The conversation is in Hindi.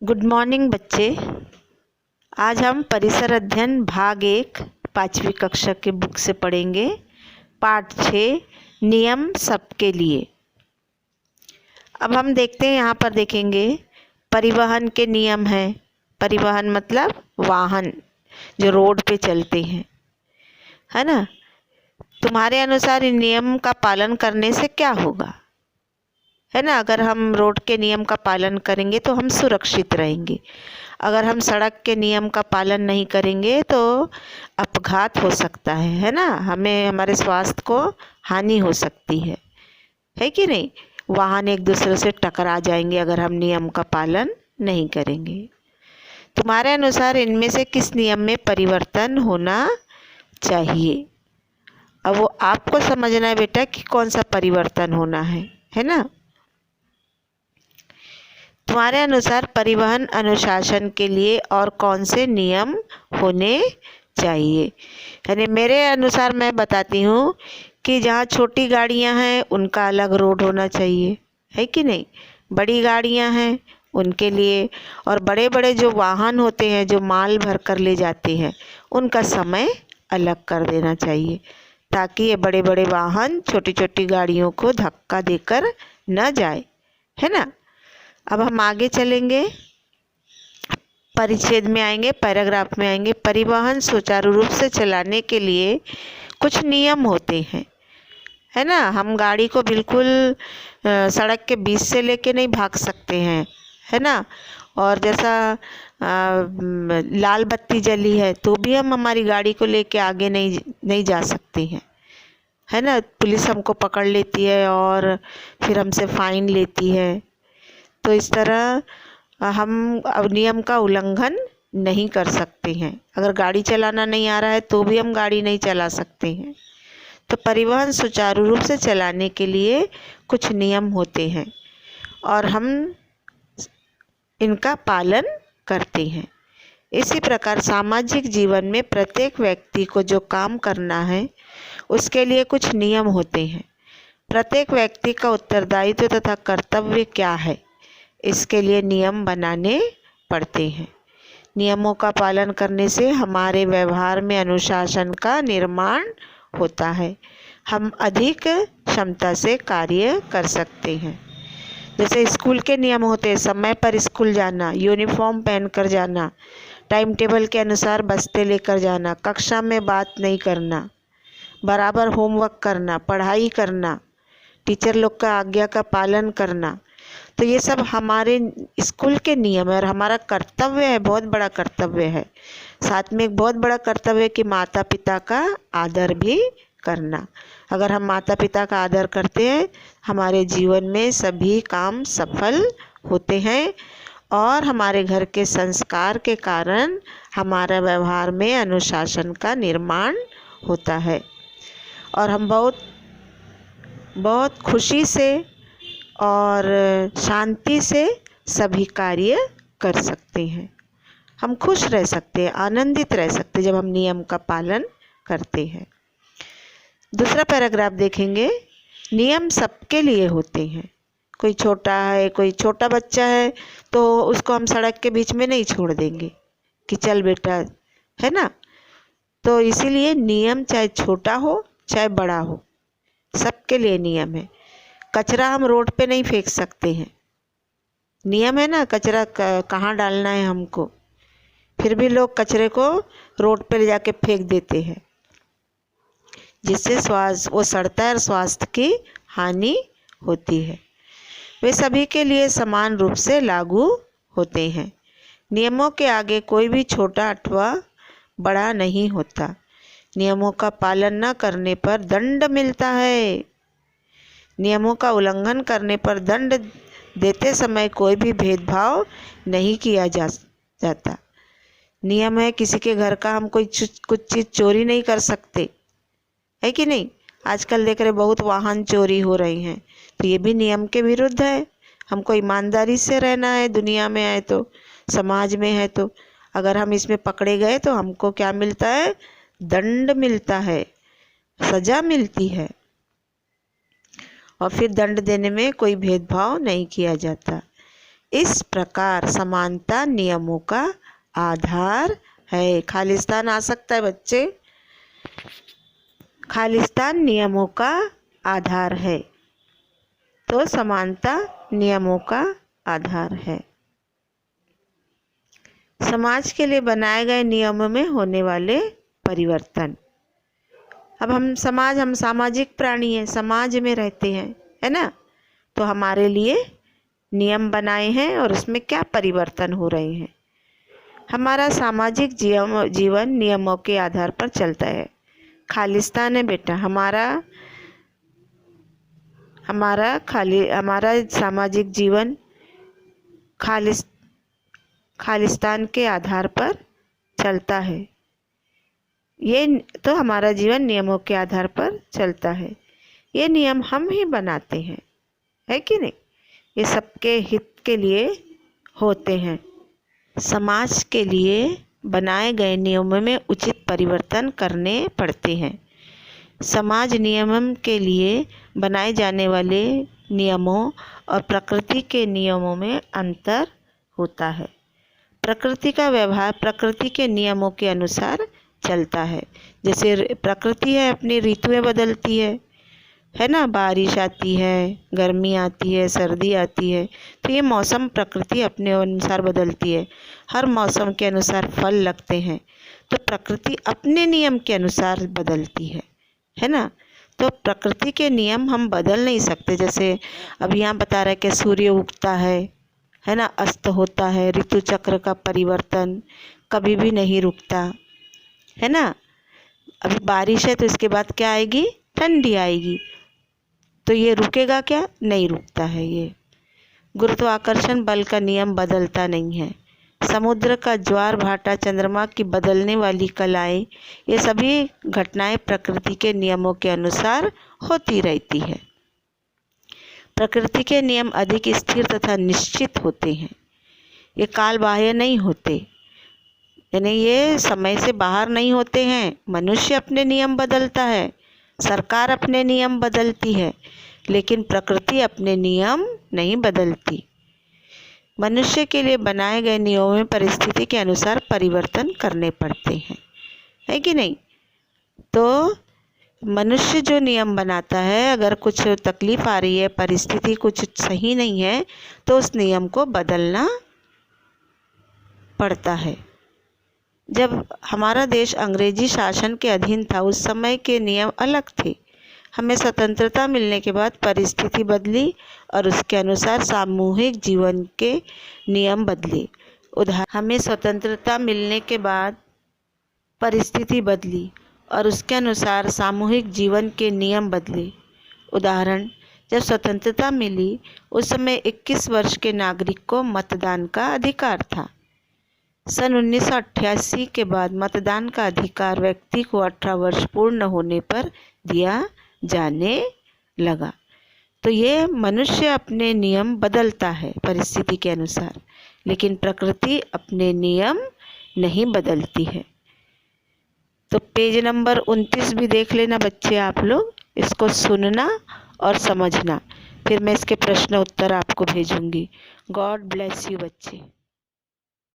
गुड मॉर्निंग बच्चे। आज हम परिसर अध्ययन भाग 1 5वीं कक्षा के बुक से पढ़ेंगे पाठ 6 नियम सबके लिए। अब हम देखते हैं, यहाँ पर देखेंगे परिवहन के नियम हैं। परिवहन मतलब वाहन जो रोड पे चलते हैं, है ना। तुम्हारे अनुसार इन नियम का पालन करने से क्या होगा, है ना। अगर हम रोड के नियम का पालन करेंगे तो हम सुरक्षित रहेंगे। अगर हम सड़क के नियम का पालन नहीं करेंगे तो अपघात हो सकता है ना। हमें हमारे स्वास्थ्य को हानि हो सकती है कि नहीं। वाहन एक दूसरे से टकरा जाएंगे अगर हम नियम का पालन नहीं करेंगे। तुम्हारे अनुसार इनमें से किस नियम में परिवर्तन होना चाहिए। अब वो आपको समझना है बेटा कि कौन सा परिवर्तन होना है ना। तुम्हारे अनुसार परिवहन अनुशासन के लिए और कौन से नियम होने चाहिए। यानी मेरे अनुसार मैं बताती हूँ कि जहाँ छोटी गाड़ियाँ हैं उनका अलग रोड होना चाहिए, है कि नहीं। बड़ी गाड़ियाँ हैं उनके लिए, और बड़े बड़े जो वाहन होते हैं जो माल भर कर ले जाते हैं उनका समय अलग कर देना चाहिए, ताकि ये बड़े बड़े वाहन छोटी छोटी गाड़ियों को धक्का देकर न जाए, है ना। अब हम आगे चलेंगे, परिच्छेद में आएंगे, पैराग्राफ में आएंगे। परिवहन सुचारू रूप से चलाने के लिए कुछ नियम होते हैं, है ना। हम गाड़ी को बिल्कुल सड़क के बीच से लेके नहीं भाग सकते हैं, है ना। और जैसा लाल बत्ती जली है तो भी हम हमारी गाड़ी को लेके आगे नहीं जा सकते हैं, है ना। पुलिस हमको पकड़ लेती है और फिर हमसे फ़ाइन लेती है। तो इस तरह हम नियम का उल्लंघन नहीं कर सकते हैं। अगर गाड़ी चलाना नहीं आ रहा है तो भी हम गाड़ी नहीं चला सकते हैं। तो परिवहन सुचारू रूप से चलाने के लिए कुछ नियम होते हैं और हम इनका पालन करते हैं। इसी प्रकार सामाजिक जीवन में प्रत्येक व्यक्ति को जो काम करना है उसके लिए कुछ नियम होते हैं। प्रत्येक व्यक्ति का उत्तरदायित्व तथा कर्तव्य क्या है, इसके लिए नियम बनाने पड़ते हैं। नियमों का पालन करने से हमारे व्यवहार में अनुशासन का निर्माण होता है। हम अधिक क्षमता से कार्य कर सकते हैं। जैसे स्कूल के नियम होते हैं, समय पर स्कूल जाना, यूनिफॉर्म पहनकर जाना, टाइम टेबल के अनुसार बस्ते लेकर जाना, कक्षा में बात नहीं करना, बराबर होमवर्क करना, पढ़ाई करना, टीचर लोग का आज्ञा का पालन करना। तो ये सब हमारे स्कूल के नियम है और हमारा कर्तव्य है, बहुत बड़ा कर्तव्य है। साथ में एक बहुत बड़ा कर्तव्य है कि माता पिता का आदर भी करना। अगर हम माता पिता का आदर करते हैं हमारे जीवन में सभी काम सफल होते हैं और हमारे घर के संस्कार के कारण हमारा व्यवहार में अनुशासन का निर्माण होता है और हम बहुत खुशी से और शांति से सभी कार्य कर सकते हैं। हम खुश रह सकते हैं, आनंदित रह सकते हैं जब हम नियम का पालन करते हैं। दूसरा पैराग्राफ देखेंगे, नियम सबके लिए होते हैं। कोई छोटा है, कोई छोटा बच्चा है तो उसको हम सड़क के बीच में नहीं छोड़ देंगे कि चल बेटा, है ना। तो इसीलिए नियम चाहे छोटा हो चाहे बड़ा हो, सबके लिए नियम है। कचरा हम रोड पे नहीं फेंक सकते हैं, नियम है ना कचरा कहाँ डालना है हमको। फिर भी लोग कचरे को रोड पे ले जाके फेंक देते हैं, जिससे वो सड़ता है और स्वास्थ्य की हानि होती है। वे सभी के लिए समान रूप से लागू होते हैं। नियमों के आगे कोई भी छोटा अथवा बड़ा नहीं होता। नियमों का पालन न करने पर दंड मिलता है। नियमों का उल्लंघन करने पर दंड देते समय कोई भी भेदभाव नहीं किया जाता। नियम है किसी के घर का हम कुछ चीज़ चोरी नहीं कर सकते, है कि नहीं। आजकल देख रहे बहुत वाहन चोरी हो रही हैं, तो ये भी नियम के विरुद्ध है। हमको ईमानदारी से रहना है, दुनिया में है तो, समाज में है तो। अगर हम इसमें पकड़े गए तो हमको क्या मिलता है, दंड मिलता है, सज़ा मिलती है और फिर दंड देने में कोई भेदभाव नहीं किया जाता। इस प्रकार समानता नियमों का आधार है। खालिस्तान आ सकता है बच्चे, खालिस्तान नियमों का आधार है, तो समानता नियमों का आधार है। समाज के लिए बनाए गए नियमों में होने वाले परिवर्तन। अब हम सामाजिक प्राणी हैं, समाज में रहते हैं, है ना। तो हमारे लिए नियम बनाए हैं और उसमें क्या परिवर्तन हो रहे हैं। हमारा सामाजिक जीवन नियमों के आधार पर चलता है। खालिस्तान है बेटा, हमारा सामाजिक जीवन खालिस्तान के आधार पर चलता है। ये तो हमारा जीवन नियमों के आधार पर चलता है। ये नियम हम ही बनाते हैं, है कि नहीं। ये सबके हित के लिए होते हैं। समाज के लिए बनाए गए नियमों में उचित परिवर्तन करने पड़ते हैं। समाज नियमन के लिए बनाए जाने वाले नियमों और प्रकृति के नियमों में अंतर होता है। प्रकृति का व्यवहार प्रकृति के नियमों के अनुसार चलता है। जैसे प्रकृति है, अपनी ऋतुएं बदलती है ना। बारिश आती है, गर्मी आती है, सर्दी आती है, तो ये मौसम प्रकृति अपने अनुसार बदलती है। हर मौसम के अनुसार फल लगते हैं, तो प्रकृति अपने नियम के अनुसार बदलती है ना। तो प्रकृति के नियम हम बदल नहीं सकते। जैसे अब यहाँ बता रहा है कि सूर्य उगता है ना, अस्त होता है, ऋतु चक्र का परिवर्तन कभी भी नहीं रुकता, है ना। अभी बारिश है तो इसके बाद क्या आएगी, ठंडी आएगी, तो ये रुकेगा क्या, नहीं रुकता है। ये गुरुत्वाकर्षण बल का नियम बदलता नहीं है। समुद्र का ज्वार भाटा, चंद्रमा की बदलने वाली कलाएं, ये सभी घटनाएं प्रकृति के नियमों के अनुसार होती रहती है। प्रकृति के नियम अधिक स्थिर तथा निश्चित होते हैं। ये काल बाह्य नहीं होते, यानी ये समय से बाहर नहीं होते हैं। मनुष्य अपने नियम बदलता है, सरकार अपने नियम बदलती है, लेकिन प्रकृति अपने नियम नहीं बदलती। मनुष्य के लिए बनाए गए नियमों में परिस्थिति के अनुसार परिवर्तन करने पड़ते हैं, है कि नहीं। तो मनुष्य जो नियम बनाता है, अगर कुछ तकलीफ आ रही है, परिस्थिति कुछ सही नहीं है, तो उस नियम को बदलना पड़ता है। जब हमारा देश अंग्रेजी शासन के अधीन था, उस समय के नियम अलग थे। हमें स्वतंत्रता मिलने के बाद परिस्थिति बदली और उसके अनुसार सामूहिक जीवन के नियम बदले। हमें स्वतंत्रता मिलने के बाद परिस्थिति बदली और उसके अनुसार सामूहिक जीवन के नियम बदले। उदाहरण, जब स्वतंत्रता मिली उस समय 21 वर्ष के नागरिक को मतदान का अधिकार था। सन 1988 के बाद मतदान का अधिकार व्यक्ति को 18 वर्ष पूर्ण होने पर दिया जाने लगा। तो ये मनुष्य अपने नियम बदलता है परिस्थिति के अनुसार, लेकिन प्रकृति अपने नियम नहीं बदलती है। तो पेज नंबर 29 भी देख लेना बच्चे आप लोग, इसको सुनना और समझना, फिर मैं इसके प्रश्न उत्तर आपको भेजूंगी। गॉड ब्लेस यू बच्चे।